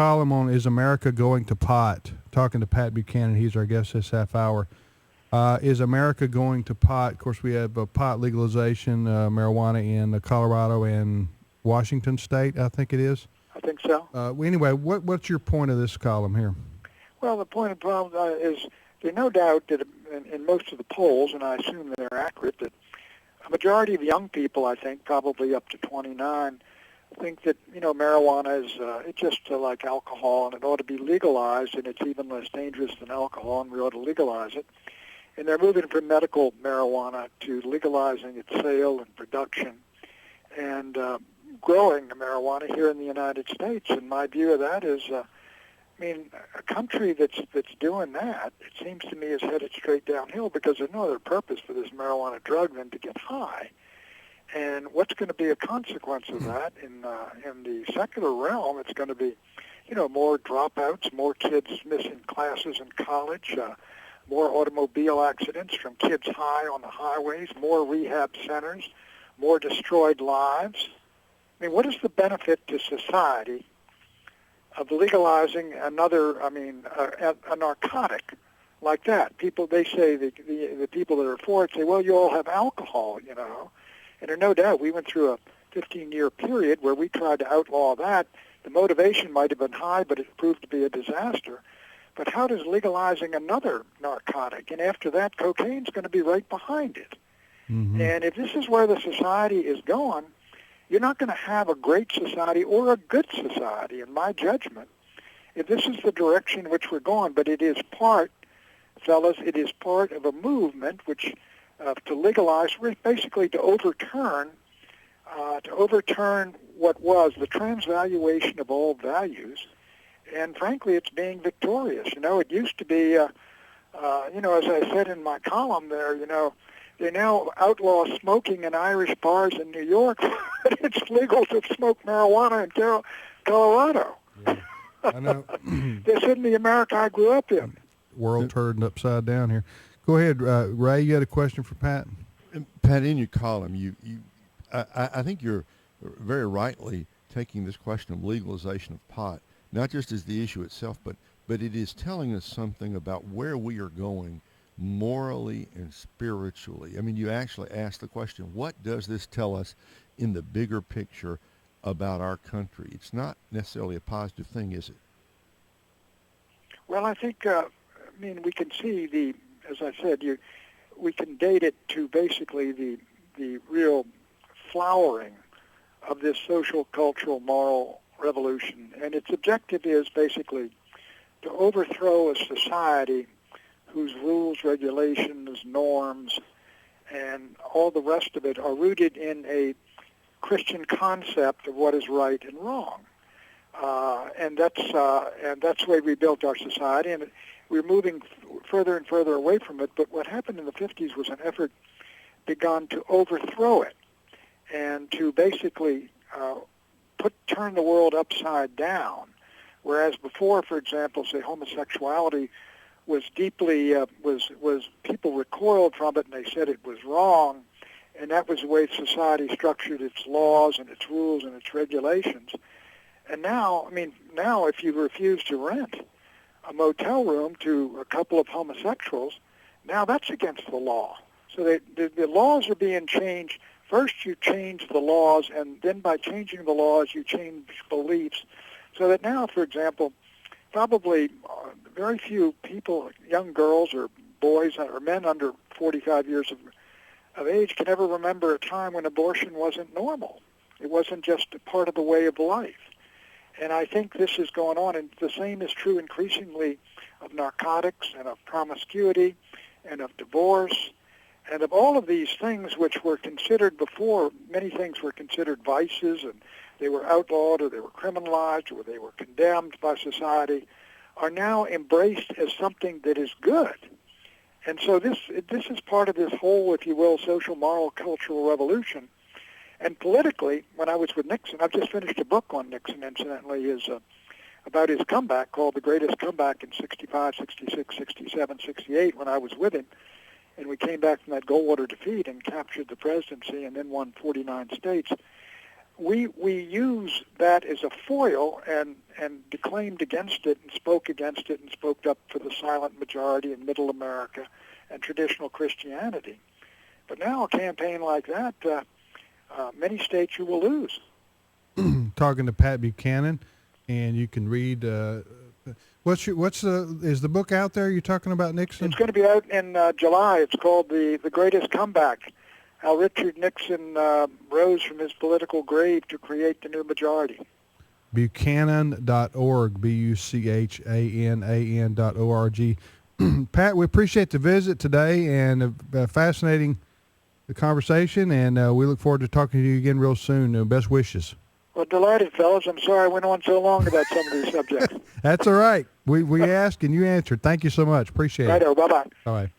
column on Is America Going to Pot? Talking to Pat Buchanan. He's our guest this half hour. Is America going to pot? Of course, we have pot legalization, marijuana in Colorado and Washington State, I think it is. I think so. Anyway, what's your point of this column here? Well, the point of the problem is there's no doubt that in most of the polls, and I assume that they're accurate, that a majority of young people, I think, probably up to 29, think that, marijuana is it's just like alcohol, and it ought to be legalized, and it's even less dangerous than alcohol, and we ought to legalize it. And they're moving from medical marijuana to legalizing its sale and production and growing marijuana here in the United States. And my view of that is, a country that's doing that, it seems to me, is headed straight downhill because there's no other purpose for this marijuana drug than to get high. And what's going to be a consequence of that in the secular realm? It's going to be, more dropouts, more kids missing classes in college, more automobile accidents from kids high on the highways, more rehab centers, more destroyed lives. What is the benefit to society of legalizing a narcotic like that? People, they say, the people that are for it say, well, you all have alcohol, And there's no doubt we went through a 15-year period where we tried to outlaw that. The motivation might have been high, but it proved to be a disaster. But how does legalizing another narcotic? And after that, cocaine's going to be right behind it. Mm-hmm. And if this is where the society is going, you're not going to have a great society or a good society, in my judgment, if this is the direction in which we're going. But it is part, fellas, it is part of a movement which to legalize, basically to overturn what was the transvaluation of all values. And frankly, it's being victorious. It used to be, as I said in my column there, they now outlaw smoking in Irish bars in New York, but it's legal to smoke marijuana in Colorado. Yeah, I know. This isn't the America I grew up in. World turned upside down here. Go ahead, Ray. You had a question for Pat? Pat, in your column, I think you're very rightly taking this question of legalization of pot, not just as the issue itself, but it is telling us something about where we are going morally and spiritually. You actually asked the question, what does this tell us in the bigger picture about our country? It's not necessarily a positive thing, is it? Well, I think, we can see as I said, we can date it to basically the real flowering of this social, cultural, moral revolution. And its objective is basically to overthrow a society whose rules, regulations, norms, and all the rest of it are rooted in a Christian concept of what is right and wrong. And that's the way we built our society, and we're moving further and further away from it. But what happened in the 50s was an effort begun to overthrow it and to basically turn the world upside down. Whereas before, for example, say homosexuality was deeply was people recoiled from it and they said it was wrong, and that was the way society structured its laws and its rules and its regulations. And now, if you refuse to rent a motel room to a couple of homosexuals, now that's against the law. So the laws are being changed. First you change the laws, and then by changing the laws you change beliefs. So that now, for example, probably very few people, young girls or boys or men under 45 years of age can ever remember a time when abortion wasn't normal. It wasn't just a part of the way of life. And I think this is going on, and the same is true increasingly of narcotics and of promiscuity and of divorce and of all of these things which were considered before. Many things were considered vices, and they were outlawed or they were criminalized or they were condemned by society, are now embraced as something that is good. And so this is part of this whole, if you will, social, moral, cultural revolution. And politically, when I was with Nixon, I've just finished a book on Nixon, incidentally, about his comeback called The Greatest Comeback in 65, 66, 67, 68, when I was with him. And we came back from that Goldwater defeat and captured the presidency and then won 49 states. we use that as a foil and declaimed against it and spoke against it and spoke up for the silent majority in Middle America and traditional Christianity. But now a campaign like that, many states you will lose. Talking to Pat Buchanan, and you can read. Is the book out there? You're talking about Nixon? It's going to be out in July. It's called The Greatest Comeback: How Richard Nixon Rose from His Political Grave to Create the New Majority. Buchanan.org, Buchanan.org. Pat, we appreciate the visit today and fascinating the conversation, and we look forward to talking to you again real soon. Best wishes. Well, delighted, fellas. I'm sorry I went on so long about some of these subjects. That's all right. We asked and you answered. Thank you so much. Appreciate it. Righto, bye-bye. All right.